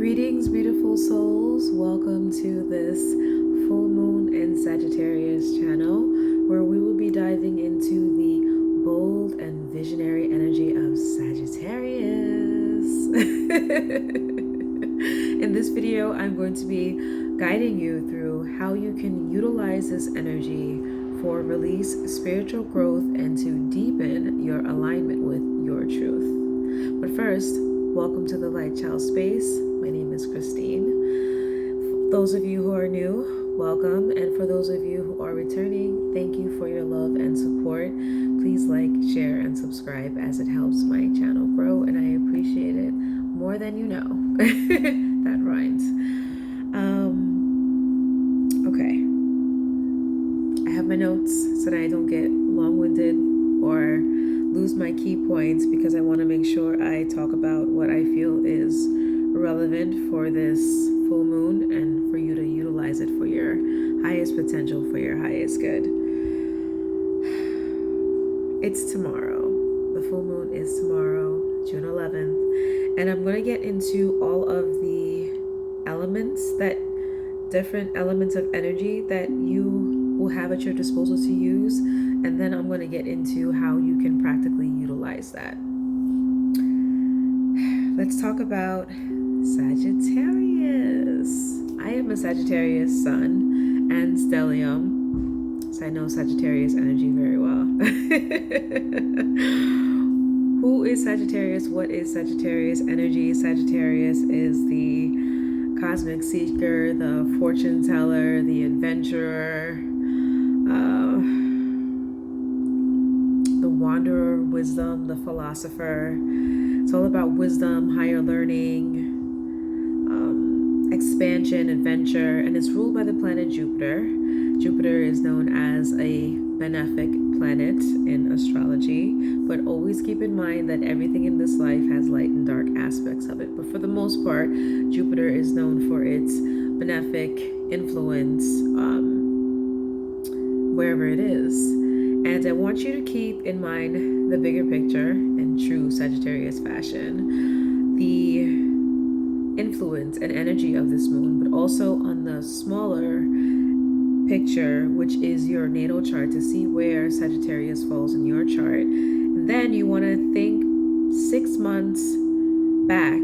Greetings, beautiful souls. Welcome to this full moon in Sagittarius channel, where we will be diving into the bold and visionary energy of Sagittarius. In this video, I'm going to be guiding you through how you can utilize this energy for release, spiritual growth, and to deepen your alignment with your truth. But first, welcome to the Thelightchildspace. My name is Christine. For those of you who are new, welcome. And for those of you who are returning, thank you for your love and support. Please like, share, and subscribe as it helps my channel grow, and I appreciate it more than you know. That rhymes. Okay. I have my notes so that I don't get long-winded or lose my key points, because I want to make sure I talk about what I feel is relevant for this full moon and for you to utilize it for your highest potential, for your highest good. It's tomorrow. The full moon is tomorrow, June 11th, and I'm going to get into all of the elements, different elements of energy that you will have at your disposal to use, and then I'm going to get into how you can practically utilize that. Let's talk about Sagittarius. I am a Sagittarius sun and stellium, so I know Sagittarius energy very well. Who is Sagittarius? What is Sagittarius energy? Sagittarius is the cosmic seeker, the fortune teller, the adventurer, the wanderer, wisdom, the philosopher. It's all about wisdom, higher learning, expansion, adventure, and it's ruled by the planet Jupiter. Jupiter is known as a benefic planet in astrology, but always keep in mind that everything in this life has light and dark aspects of it. But for the most part, Jupiter is known for its benefic influence wherever it is. And I want you to keep in mind the bigger picture in true Sagittarius fashion, the influence and energy of this moon, but also on the smaller picture, which is your natal chart, to see where Sagittarius falls in your chart. And then you want to think 6 months back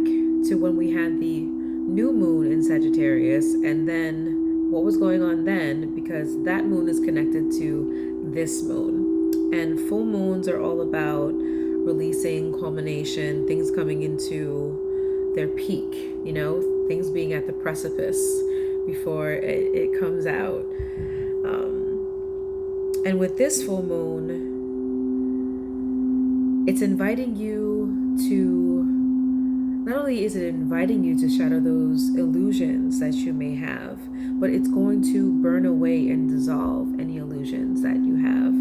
to when we had the new moon in Sagittarius, and then what was going on then, because that moon is connected to this moon. And full moons are all about releasing, culmination, things coming into their peak, things being at the precipice before it comes out. And with this full moon, it's inviting you to, not only is it inviting you to shatter those illusions that you may have, but it's going to burn away and dissolve any illusions that you have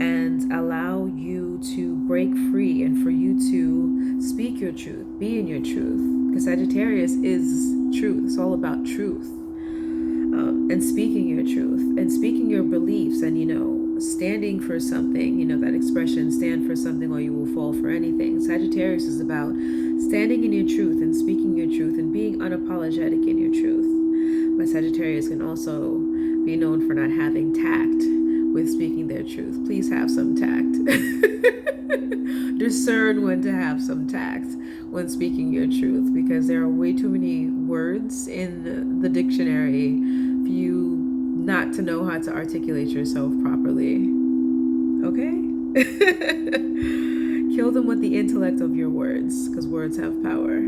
and allow you to break free and for you to speak your truth, be in your truth. Because Sagittarius is truth. It's all about truth. And speaking your truth and speaking your beliefs and, standing for something, that expression, stand for something or you will fall for anything. Sagittarius is about standing in your truth and speaking your truth and being unapologetic in your truth. But Sagittarius can also be known for not having tact with speaking their truth. Please have some tact. Discern when to have some tact when speaking your truth, because there are way too many words in the dictionary for you not to know how to articulate yourself properly. Okay? Kill them with the intellect of your words, because words have power.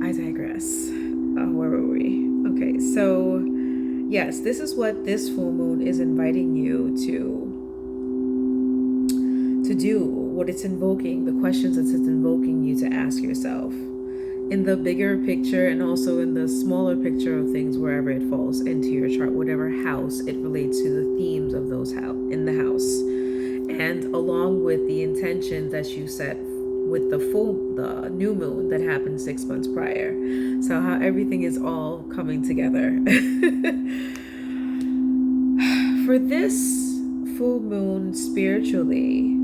I digress. Where were we? Okay, so yes, this is what this full moon is inviting you to do, what it's invoking, the questions that it's invoking you to ask yourself in the bigger picture and also in the smaller picture of things, wherever it falls into your chart, whatever house it relates to, the themes of those in the house, and along with the intention that you set with the new moon that happened 6 months prior. So how everything is all coming together. For this full moon spiritually,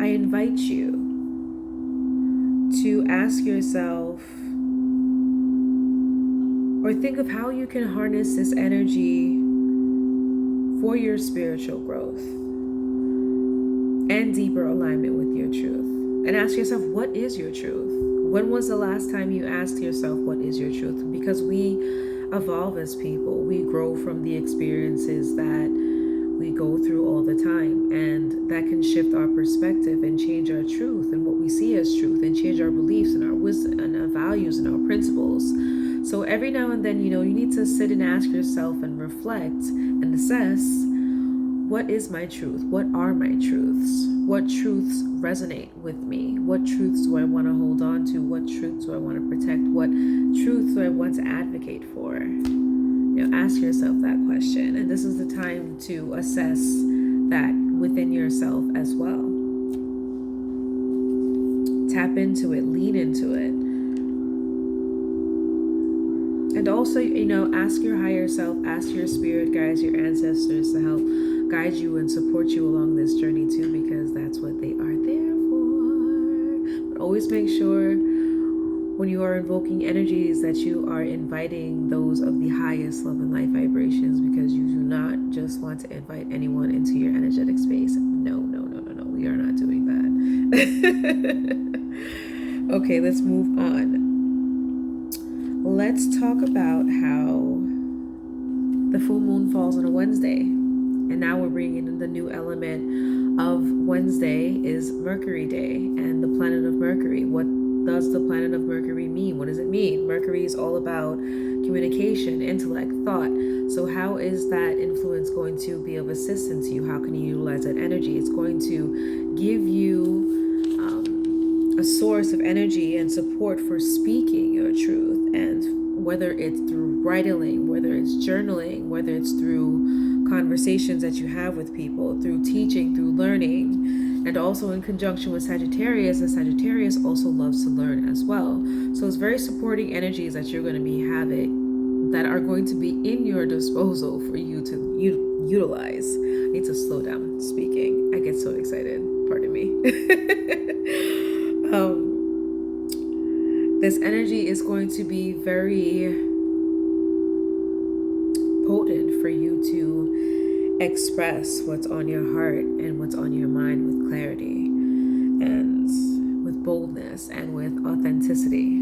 I invite you to ask yourself, or think of how you can harness this energy for your spiritual growth and deeper alignment with your truth. And ask yourself, what is your truth? When was the last time you asked yourself, what is your truth? Because we evolve as people. We grow from the experiences that we go through all the time. And that can shift our perspective and change our truth and what we see as truth, and change our beliefs and our wisdom and our values and our principles. So every now and then, you need to sit and ask yourself and reflect and assess, what is my truth? What are my truths? What truths resonate with me? What truths do I want to hold on to? What truths do I want to protect? What truths do I want to advocate for? Ask yourself that question. And this is the time to assess that within yourself as well. Tap into it, lean into it. And also, ask your higher self, ask your spirit guides, your ancestors to help guide you and support you along this journey too, because that's what they are there for. But always make sure when you are invoking energies that you are inviting those of the highest love and light vibrations, because you do not just want to invite anyone into your energetic space. No. We are not doing that. Okay, let's move on. Let's talk about how the full moon falls on a Wednesday. And now we're bringing in the new element of Wednesday is Mercury Day and the planet of Mercury. What does the planet of Mercury mean? What does it mean? Mercury is all about communication, intellect, thought. So how is that influence going to be of assistance to you? How can you utilize that energy? It's going to give you a source of energy and support for speaking your truth. And whether it's through writing, whether it's journaling, whether it's through conversations that you have with people, through teaching, through learning, and also in conjunction with Sagittarius, and Sagittarius also loves to learn as well. So it's very supporting energies that you're going to be having that are going to be in your disposal for you to utilize. I need to slow down speaking. I get so excited. Pardon me. This energy is going to be very potent for you to express what's on your heart and what's on your mind with clarity and with boldness and with authenticity.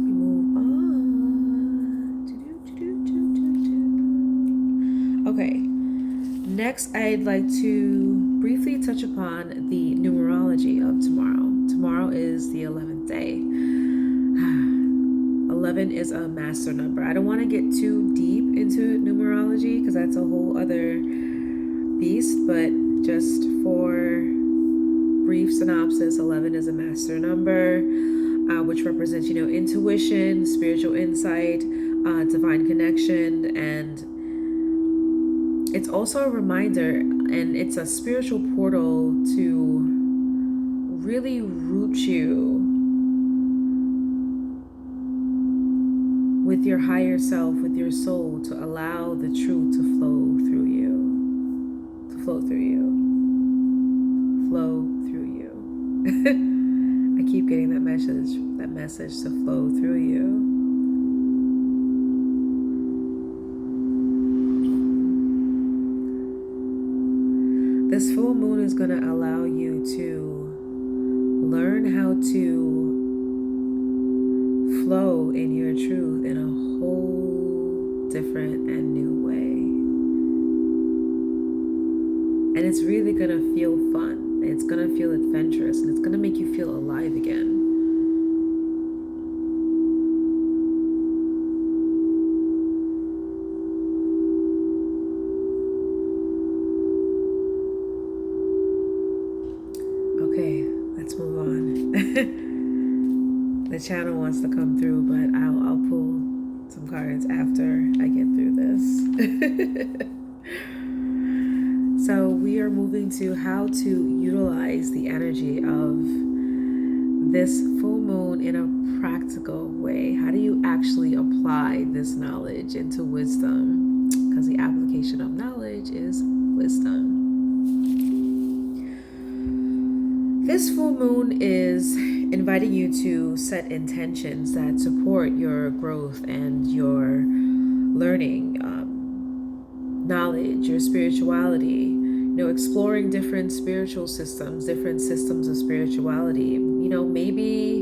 Move on. Okay. Next, I'd like to briefly touch upon the numerology of tomorrow. Tomorrow is the 11th day. 11 is a master number. I don't want to get too deep into numerology because that's a whole other beast, but just for brief synopsis, 11 is a master number, which represents, intuition, spiritual insight, divine connection, and it's also a reminder, and it's a spiritual portal to really root you with your higher self, with your soul, to allow the truth to flow through you. Flow through you. I keep getting that message to flow through you. This full moon is going to allow you to learn how to flow in your truth in a whole different and new way. And it's really going to feel fun. It's going to feel adventurous, and it's going to make you feel alive again. Okay, let's move on. The channel wants to come through, but I'll pull some cards after I get through this. So we are moving to how to utilize the energy of this full moon in a practical way. How do you actually apply this knowledge into wisdom? Because the application of knowledge is wisdom. This full moon is inviting you to set intentions that support your growth and your learning, knowledge, your spirituality. Exploring different spiritual systems, different systems of spirituality. Maybe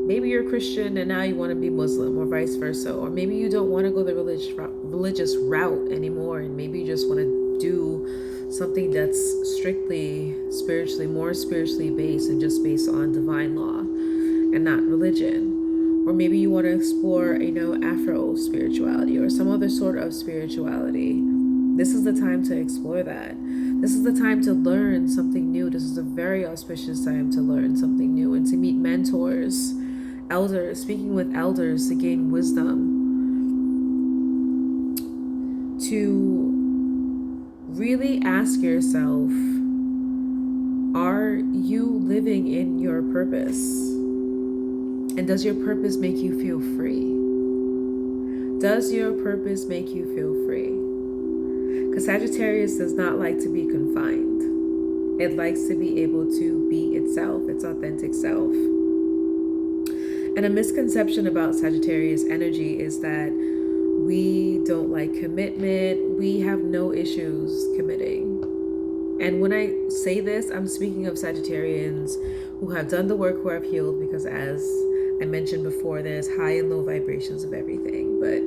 maybe you're Christian and now you want to be Muslim, or vice versa, or maybe you don't want to go the religious route anymore, and maybe you just want to do something that's strictly spiritually, more spiritually based, and just based on divine law and not religion. Or maybe you want to explore, Afro spirituality or some other sort of spirituality. This is the time to explore that. This is the time to learn something new. This is a very auspicious time to learn something new and to meet mentors, elders, speaking with elders to gain wisdom, to really ask yourself, are you living in your purpose? And does your purpose make you feel free? Does your purpose make you feel free? Because Sagittarius does not like to be confined. It likes to be able to be itself, its authentic self. And a misconception about Sagittarius energy is that we don't like commitment. We have no issues committing. And when I say this, I'm speaking of Sagittarians who have done the work, who have healed, because as I mentioned before, there's high and low vibrations of everything. But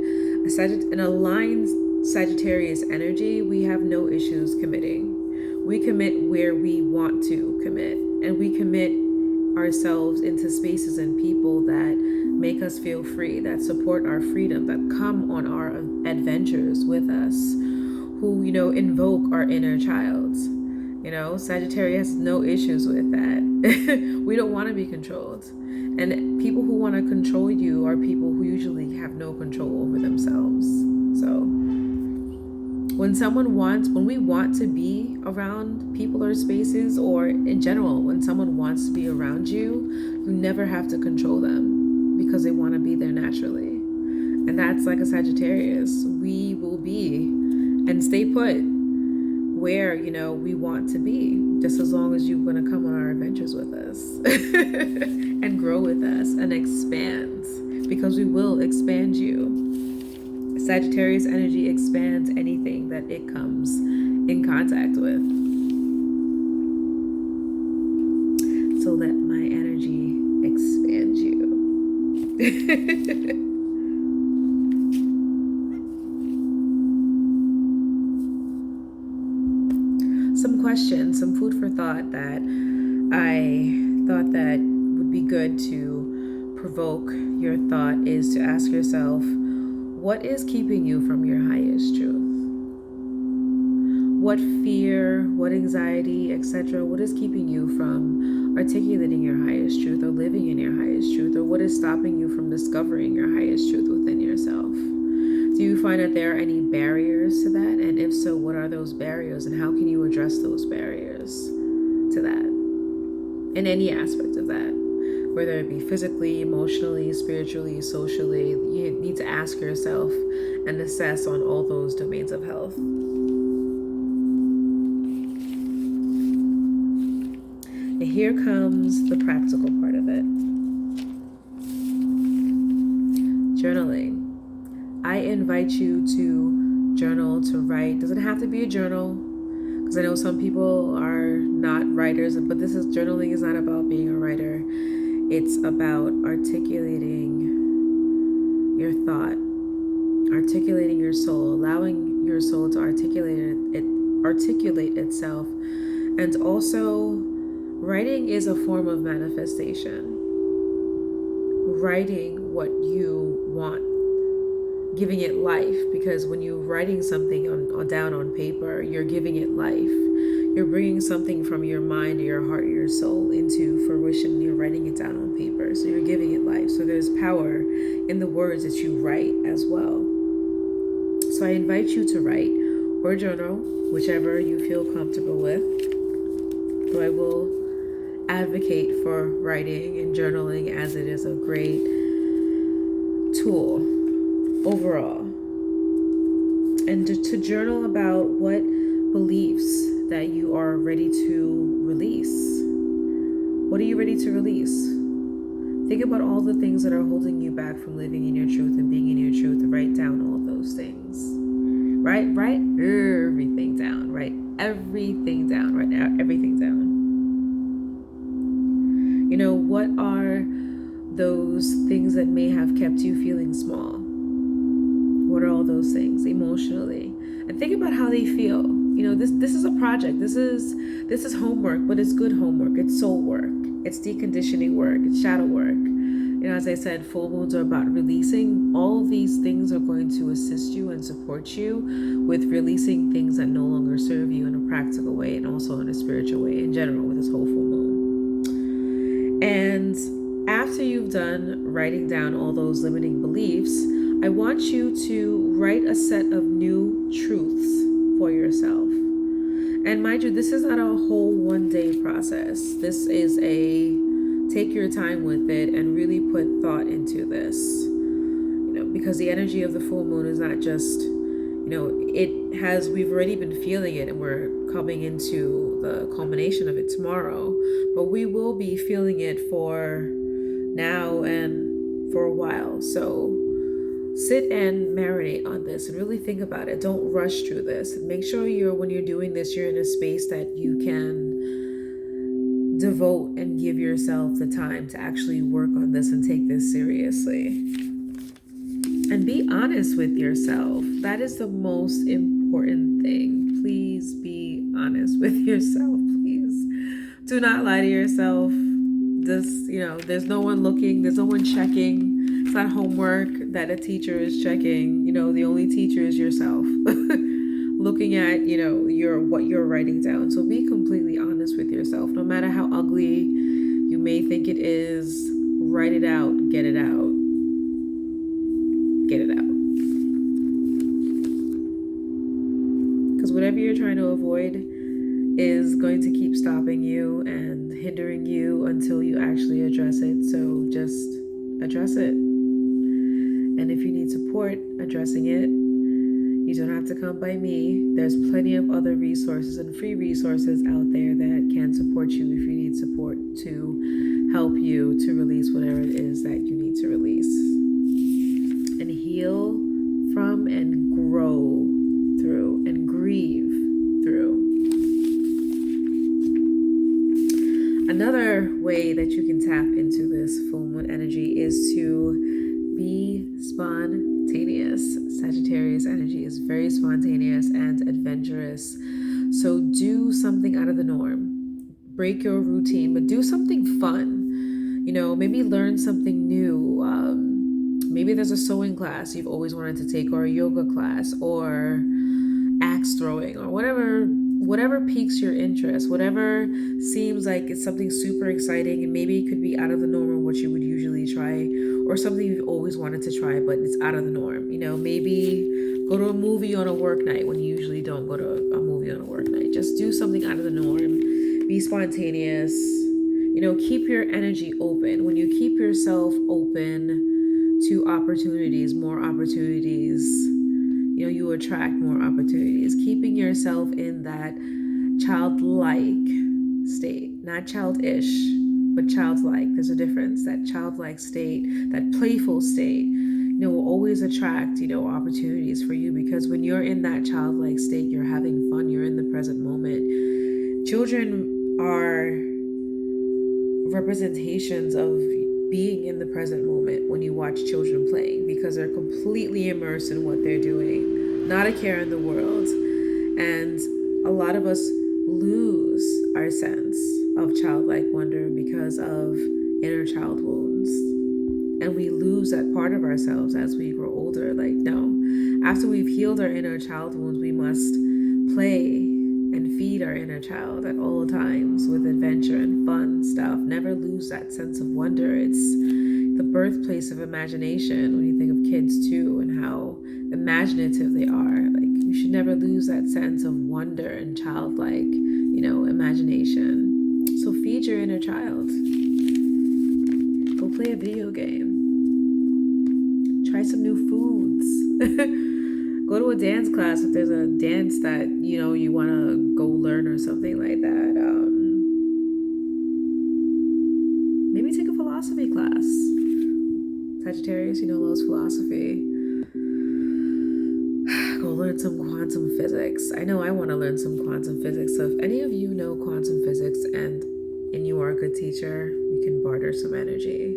an aligned Sagittarius energy, we have no issues committing. We commit where we want to commit, and we commit ourselves into spaces and people that make us feel free, that support our freedom, that come on our adventures with us, who, invoke our inner child. Sagittarius has no issues with that. We don't want to be controlled. And people who want to control you are people who usually have no control over themselves. So when we want to be around people or spaces, or in general, when someone wants to be around you, you never have to control them because they want to be there naturally. And that's like a Sagittarius. We will be and stay put where, we want to be, just as long as you're going to come on our adventures with us and grow with us and expand, because we will expand you. Sagittarius energy expands anything that it comes in contact with. So let my energy expand you. Some questions, some food for thought that I thought that would be good to provoke your thought is to ask yourself, what is keeping you from your highest truth? What fear, what anxiety, etc., what is keeping you from articulating your highest truth or living in your highest truth? Or what is stopping you from discovering your highest truth within yourself? Do you find that there are any barriers to that? And if so, what are those barriers, and how can you address those barriers to that? In any aspect of that, whether it be physically, emotionally, spiritually, socially, you need to ask yourself and assess on all those domains of health. And here comes the practical part of it. Journaling. I invite you to journal, to write. Doesn't have to be a journal, because I know some people are not writers, but journaling is not about being a writer. It's about articulating your thought, articulating your soul, allowing your soul to articulate itself. And also, writing is a form of manifestation. Writing what you want, giving it life, because when you're writing something down on paper, you're giving it life. You're bringing something from your mind or your heart or your soul into fruition. You're writing it down on paper, so you're giving it life. So there's power in the words that you write as well. So I invite you to write or journal, whichever you feel comfortable with. So I will advocate for writing and journaling, as it is a great tool overall. And to journal about what beliefs that you are ready to release? What are you ready to release? Think about all the things that are holding you back from living in your truth and being in your truth. Write down all those things. Write everything down. Write everything down. Write everything down. You know, what are those things that may have kept you feeling small? What are all those things emotionally? And think about how they feel. You know, this is a project. This is homework, but it's good homework. It's soul work. It's deconditioning work. It's shadow work. You know, as I said, full moons are about releasing. All of these things are going to assist you and support you with releasing things that no longer serve you in a practical way and also in a spiritual way in general with this whole full moon. And after you've done writing down all those limiting beliefs, I want you to write a set of new truths for yourself. And mind you, this is not a whole one-day process. This is a take your time with it and really put thought into this. You know, because the energy of the full moon is not just, you know, we've already been feeling it and we're coming into the culmination of it tomorrow, but we will be feeling it for now and for a while. So sit and marinate on this and really think about it. Don't rush through this. And make sure when you're doing this, you're in a space that you can devote and give yourself the time to actually work on this and take this seriously. And be honest with yourself. That is the most important thing. Please be honest with yourself, please. Do not lie to yourself. There's no one looking, there's no one checking. It's not homework that a teacher is checking. You know, the only teacher is yourself. Looking at, what you're writing down. So be completely honest with yourself. No matter how ugly you may think it is, write it out, get it out. Get it out. Because whatever you're trying to avoid is going to keep stopping you and hindering you until you actually address it. So just address it. And if you need support addressing it, you don't have to come by me. There's plenty of other resources and free resources out there that can support you if you need support to help you to release whatever it is that you need to release. And heal from and grow through and grieve through. Another way that you can tap into this full moon energy is to be spontaneous. Sagittarius energy is very spontaneous and adventurous. So do something out of the norm. Break your routine, but do something fun. You know, maybe learn something new. Maybe there's a sewing class you've always wanted to take, or a yoga class, or axe throwing, or whatever piques your interest, whatever seems like it's something super exciting, and maybe it could be out of the norm of what you would usually try, or something you've always wanted to try, but it's out of the norm. You know, maybe go to a movie on a work night when you usually don't go to a movie on a work night. Just do something out of the norm. Be spontaneous. You know, keep your energy open. When you keep yourself open to opportunities, more opportunities, you know, you attract more opportunities. Keeping yourself in that childlike state, not childish, but childlike. There's a difference. That childlike state, that playful state, you know, will always attract, opportunities for you, because when you're in that childlike state, you're having fun, you're in the present moment. Children are representations of being in the present moment when you watch children playing, because they're completely immersed in what they're doing, not a care in the world. And a lot of us lose our sense of childlike wonder because of inner child wounds, and we lose that part of ourselves as we grow older. Like, no, after we've healed our inner child wounds, we must play and feed our inner child at all times with adventure and fun stuff. Never lose that sense of wonder. It's the birthplace of imagination when you think of kids too, and how imaginative they are. Like, you should never lose that sense of wonder and childlike, imagination. So feed your inner child. Go play a video game. Try some new foods. Go to a dance class if there's a dance that you want to go learn or or something like that. Maybe take a philosophy class. Sagittarius, loves philosophy. Go learn some quantum physics. I know I want to learn some quantum physics. So if any of you know quantum physics and you are a good teacher, we can barter some energy.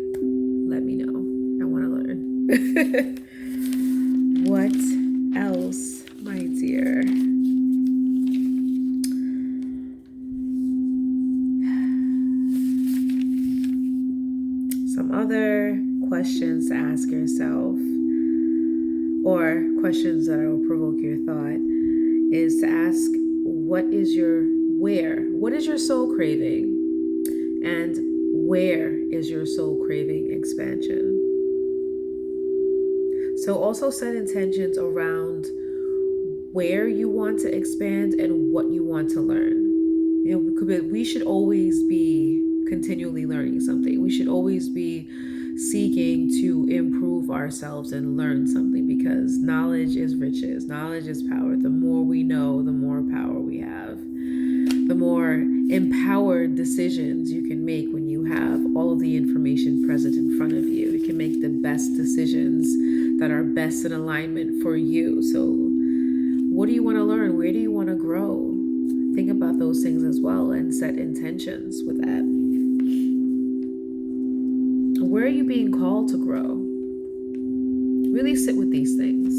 Let me know. I want to learn. What else, my dear? Some other questions to ask yourself, or questions that will provoke your thought, is to ask, what is your soul craving? And where is your soul craving expansion? So also set intentions around where you want to expand and what you want to learn. We should always be continually learning something. We should always be seeking to improve ourselves and learn something, because knowledge is riches. Knowledge is power. The more we know, the more power we have. The more empowered decisions you can make when you have all of the information present in front of you. You can make the best decisions that are best in alignment for you. So what do you want to learn? Where do you want to grow? Think about those things as well and set intentions with that. Where are you being called to grow? Really sit with these things.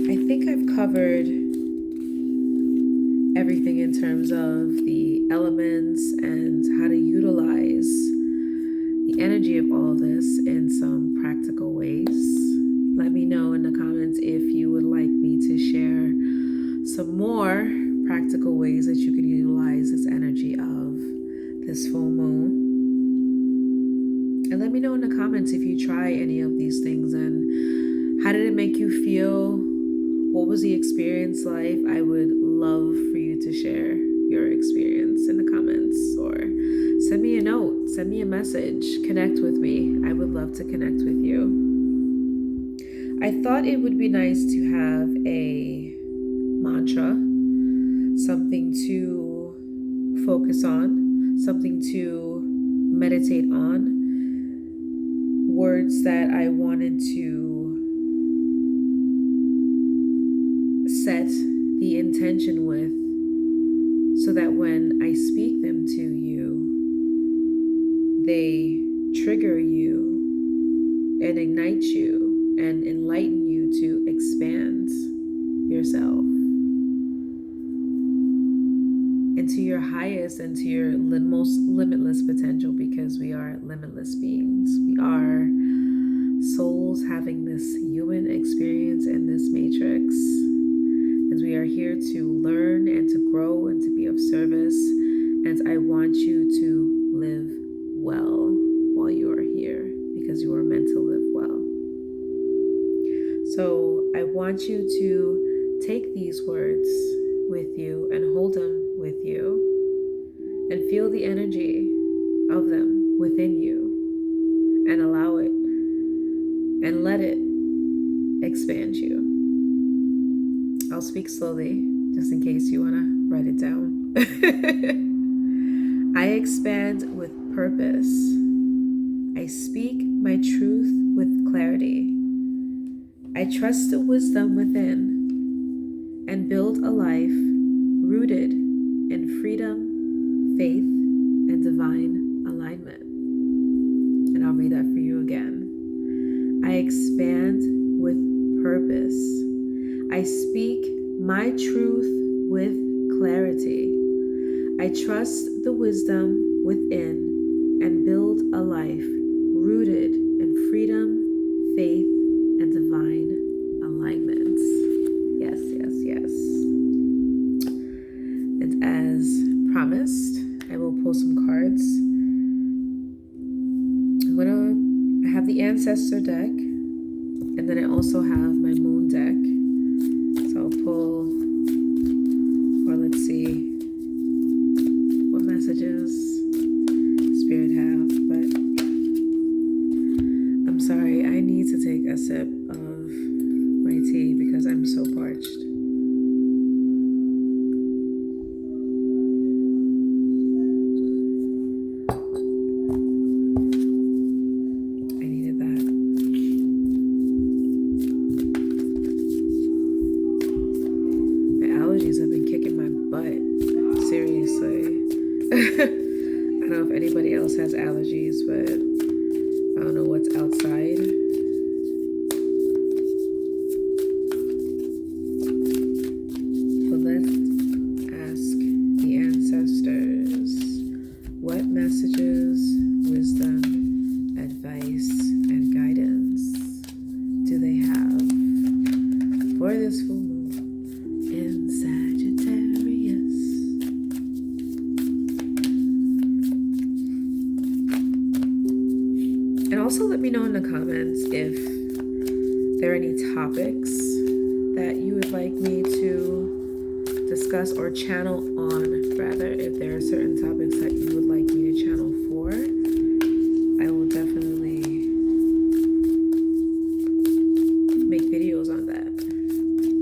I think I've covered everything in terms of the elements and how to utilize the energy of all of this in some practical ways. Let me know in the comments if you would like me to share some more practical ways that you can utilize this energy of this full moon. And let me know in the comments if you try any of these things and how did it make you feel? What was the experience like? I would love for you to share your experience in the comments, or send me a note, send me a message, connect with me. I would love to connect with you. I thought it would be nice to have a mantra, something to focus on, something to meditate on, words that I wanted to set the intention with, so that when I speak them to you, they trigger you and ignite you and enlighten you to expand yourself into your highest and to your most limitless potential, because we are limitless beings. We are souls having this human experience in this matrix, and we are here to learn and to grow and to be of service. And I want you to live well while you are here, because you are meant to live well. So I want you to take these words with you and hold them with you and feel the energy of them within you and allow it and let it expand you. I'll speak slowly just in case you want to write it down. I expand with purpose. I speak my truth with clarity. I trust the wisdom within and build a life rooted in freedom, faith, and divine alignment. And I'll read that for you again. I expand with purpose. I speak my truth with clarity. I trust the wisdom within and build a life rooted in freedom, faith, and divine alignment. Yes, yes, yes. And as promised, I will pull some cards. I have the Ancestor deck, and then I also have my Moon deck. So I'll pull, or let's see what messages Spirit have. But I'm sorry, I need to take a sip of my tea because I'm so parched. I needed that. My allergies have been kicking my butt. Seriously. I don't know if anybody else has allergies, but I don't know what's outside. So let's ask the ancestors, what messages, wisdom, advice, and guidance do they have for this full moon in Sagittarius? And also let me know in the comments if there are any topics that you would like me to discuss or channel on, rather, if there are certain topics that you would like me to channel for. I will definitely make videos on that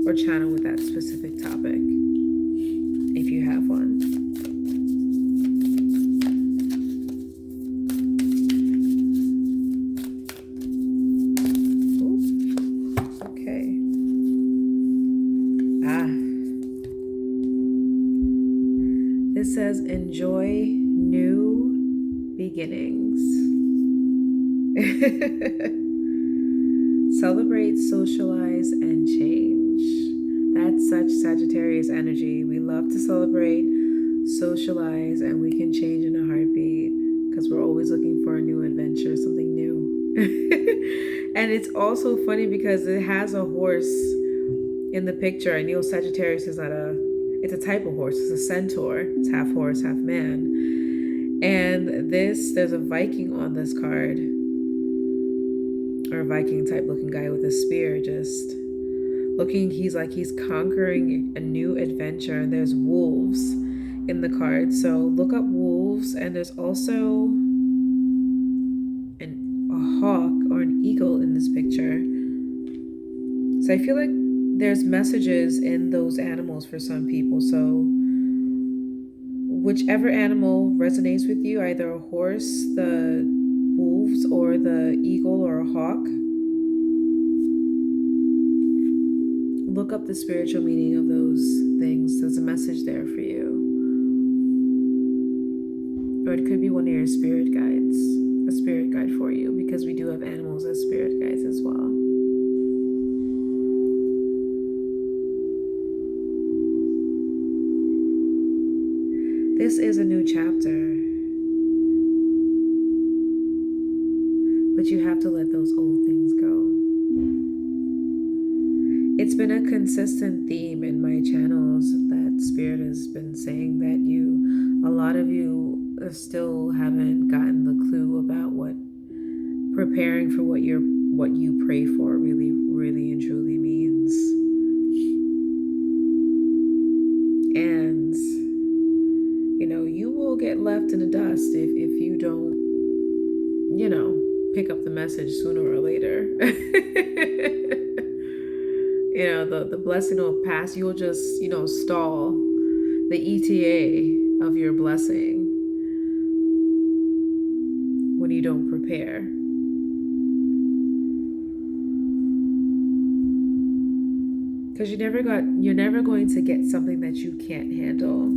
or channel with that specific topic if you have one. It says, enjoy new beginnings. Celebrate, socialize, and change. That's such Sagittarius energy. We love to celebrate, socialize, and we can change in a heartbeat because we're always looking for a new adventure, something new. And it's also funny because it has a horse in the picture. I know Sagittarius is not it's a type of horse. It's a centaur. It's half horse, half man. And there's a Viking on this card, or a Viking type looking guy with a spear, just looking. He's conquering a new adventure. And there's wolves in the card. So look up wolves. And there's also a hawk or an eagle in this picture. So I feel like there's messages in those animals for some people. So whichever animal resonates with you, either a horse, the wolves, or the eagle or a hawk, look up the spiritual meaning of those things. There's a message there for you. Or it could be one of your spirit guides, a spirit guide for you, because we do have animals as spirit guides as well. This is a new chapter, but you have to let those old things go. It's been a consistent theme in my channels that Spirit has been saying that a lot of you still haven't gotten the clue about what preparing for what you pray for really, really and truly means. And you will get left in the dust if you don't, pick up the message sooner or later. The blessing will pass. You'll just, stall the ETA of your blessing when you don't prepare. Because you're never going to get something that you can't handle.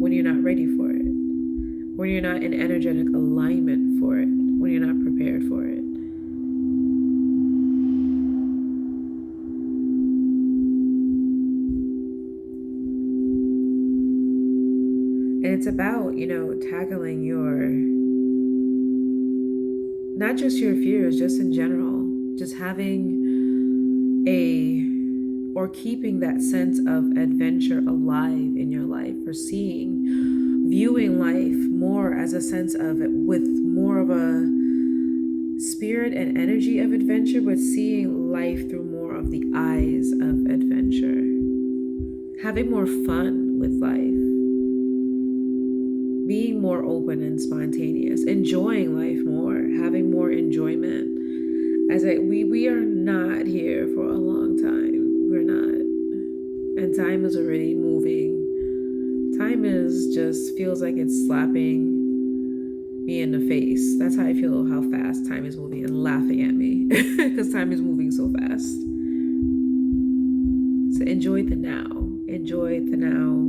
When you're not ready for it, when you're not in energetic alignment for it, when you're not prepared for it. And it's about, tackling not just your fears, just in general, just having or keeping that sense of adventure alive in your life, or viewing life more as a sense of it with more of a spirit and energy of adventure, but seeing life through more of the eyes of adventure, having more fun with life. being more open and spontaneous, enjoying life more, having more enjoyment. We are not here for a long time. We're not. And time is already moving. Time is just feels like it's slapping me in the face. That's how I feel, how fast time is moving, and laughing at me because time is moving so fast. So enjoy the now. Enjoy the now.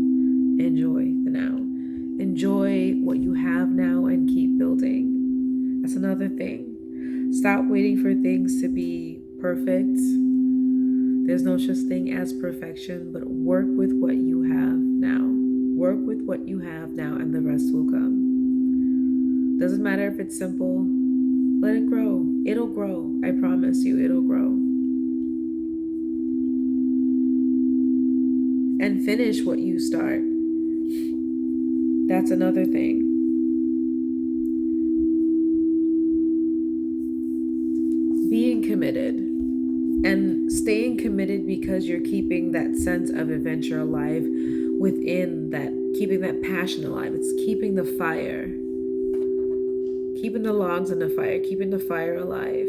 Enjoy the now. Enjoy what you have now and keep building. That's another thing. Stop waiting for things to be perfect. There's no such thing as perfection, but work with what you have now. Work with what you have now, and the rest will come. Doesn't matter if it's simple. Let it grow. It'll grow. I promise you, it'll grow. And finish what you start. That's another thing. Being committed and staying committed because you're keeping that sense of adventure alive within that, keeping that passion alive. It's keeping the fire, keeping the logs in the fire, keeping the fire alive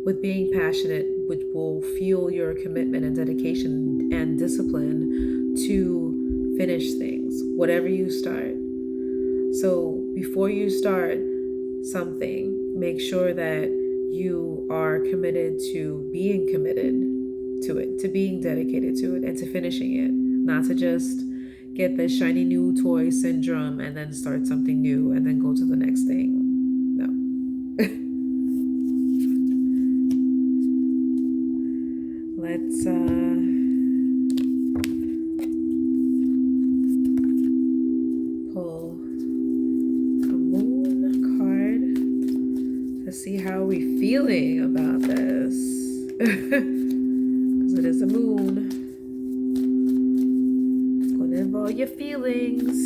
with being passionate, which will fuel your commitment and dedication and discipline to finish things, whatever you start. So before you start something, make sure that you are committed to being committed to it, to being dedicated to it, and to finishing it. Not to just get the shiny new toy syndrome and then start something new and then go to the next thing. No. Let's pull a moon card to see how we're feeling about this. Because it is a moon. It's going to involve your feelings.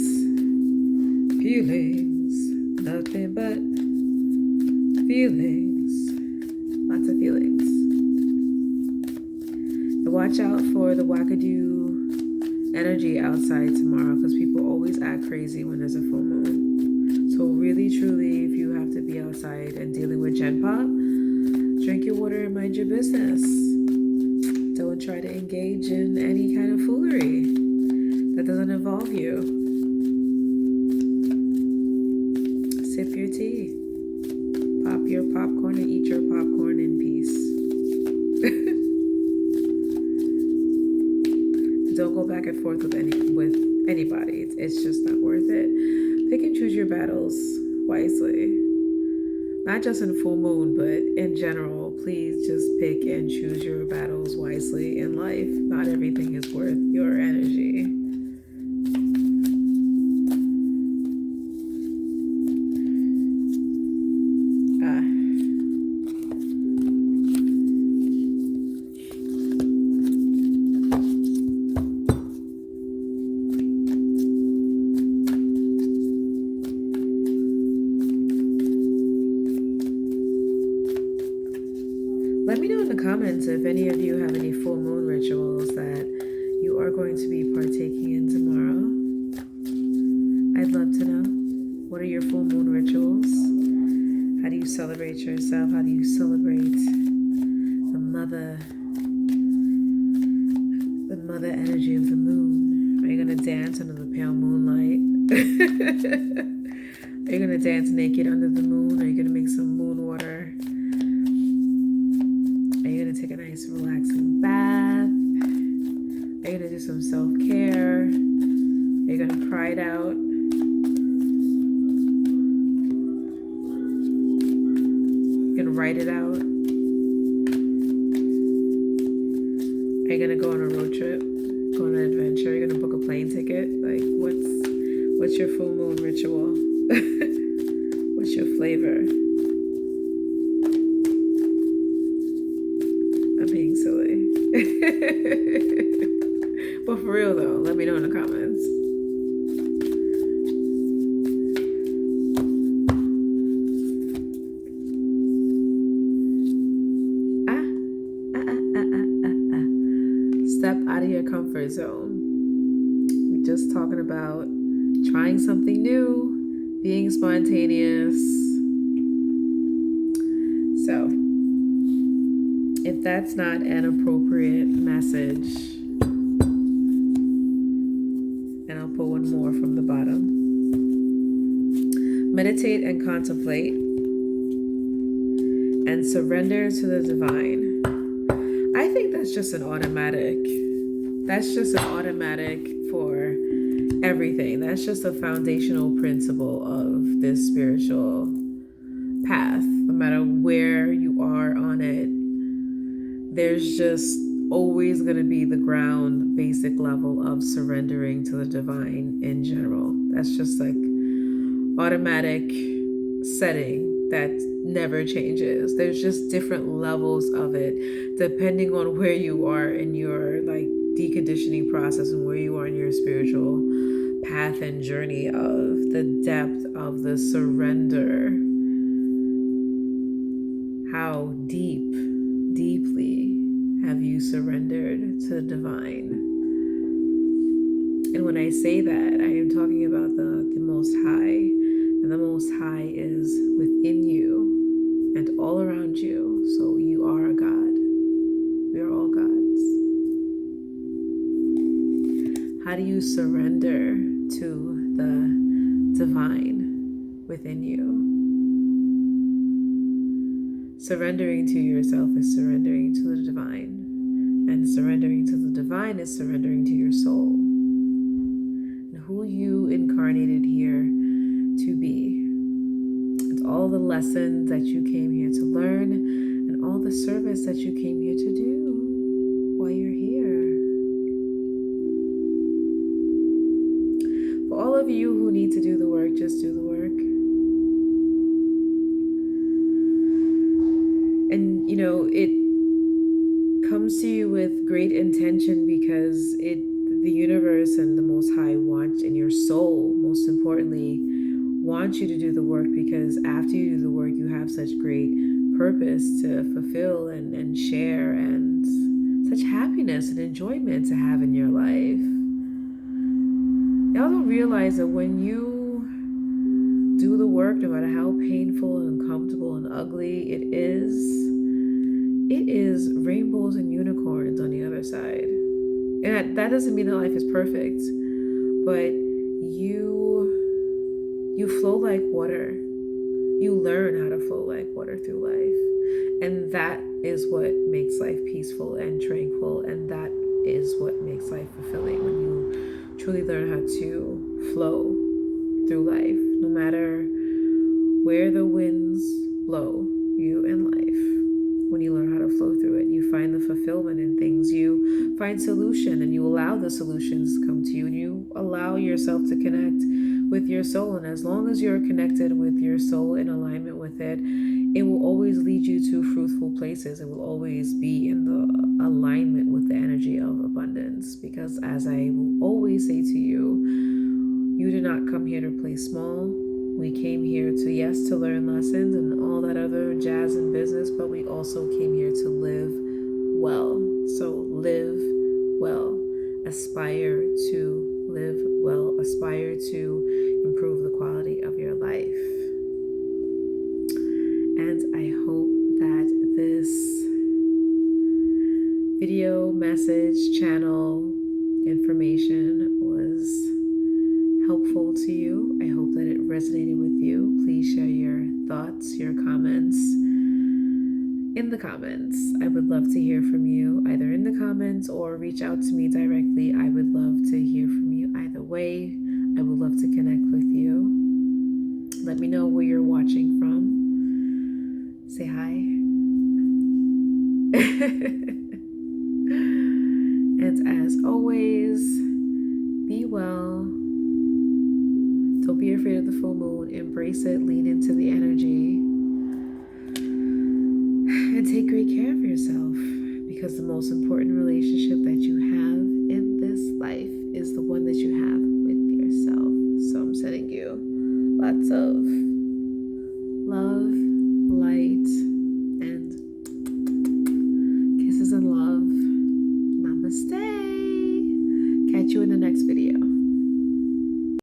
Feelings. Nothing but feelings. Lots of feelings. So watch out for the wackadoo energy outside tomorrow, because people always act crazy when there's a full moon. So really, truly, if you have to be outside and dealing with Gen Pop, drink your water and mind your business. Don't try to engage in any kind of foolery that doesn't involve you. Sip your tea. Pop your popcorn and eat your popcorn in peace. Don't go back and forth with anybody. It's just not worth it. Pick and choose your battles wisely. Not just in full moon, but in general, please just pick and choose your battles wisely in life. Not everything is worth your energy. Let me know in the comments if any of you have any full moon rituals that you are going to be partaking in tomorrow. I'd love to know. What are your full moon rituals? How do you celebrate yourself? How do you celebrate the mother energy of the moon? Are you going to dance under the pale moonlight? Are you going to dance naked under the moon? Are you going to make some moon water? Take a nice relaxing bath? Are you gonna do some self-care? Are you gonna cry it out? You gonna write it out? Are you gonna go on a road trip? Go on an adventure? Are you gonna book a plane ticket? Like, what's your full moon ritual? What's your flavor? Being silly. But for real though, let me know in the comments. Step out of your comfort zone. We're just talking about trying something new, being spontaneous. So, if that's not an appropriate message, and I'll pull one more from the bottom. Meditate and contemplate and surrender to the divine. I think that's just an automatic. That's just an automatic for everything. That's just a foundational principle of this spiritual path. No matter where you are on it, there's just always going to be the ground basic level of surrendering to the divine in general. That's just like automatic setting that never changes. There's just different levels of it depending on where you are in your like deconditioning process and where you are in your spiritual path and journey of the depth of the surrender. How deeply have you surrendered to the divine? And when I say that, I am talking about the Most High. And the Most High is within you and all around you. So you are a God. We are all gods. How do you surrender to the divine within you? Surrendering to yourself is surrendering to the divine. And surrendering to the divine is surrendering to your soul. And who you incarnated here to be. And all the lessons that you came here to learn and all the service that you came here to do while you're here. For all of you who need to do the work, just do the work. And you know, it comes to you with great intention because the universe and the Most High want, and your soul, most importantly, want you to do the work, because after you do the work, you have such great purpose to fulfill and share, and such happiness and enjoyment to have in your life. Y'all don't realize that when you do the work, no matter how painful and uncomfortable and ugly it is rainbows and unicorns on the other side. And that doesn't mean that life is perfect, but you flow like water. You learn how to flow like water through life. And that is what makes life peaceful and tranquil. And that is what makes life fulfilling, when you truly learn how to flow through life, no matter where the winds blow you in life. When you learn how to flow through it, you find the fulfillment in things. You find solution, and you allow the solutions to come to you, and you allow yourself to connect with your soul. And as long as you're connected with your soul, in alignment with it, it will always lead you to fruitful places. It will always be in the alignment with the energy of abundance. Because as I will always say to you, you did not come here to play small. We came here to learn lessons and all that other jazz and business, but we also came here to live well. So live well. Aspire to live well. Aspire to improve the quality of your life. And I hope that this video, message, channel, information was helpful to you. I hope that it resonated with you. Please share your thoughts, your comments in the comments. I would love to hear from you, either in the comments or reach out to me directly. I would love to hear from you either way. I would love to connect with you. Let me know where you're watching from. Say hi. And as always, be well. Don't be afraid of the full moon. Embrace it. Lean into the energy. And take great care of yourself, because the most important relationship that you have in this life is the one that you have with yourself. So I'm sending you lots of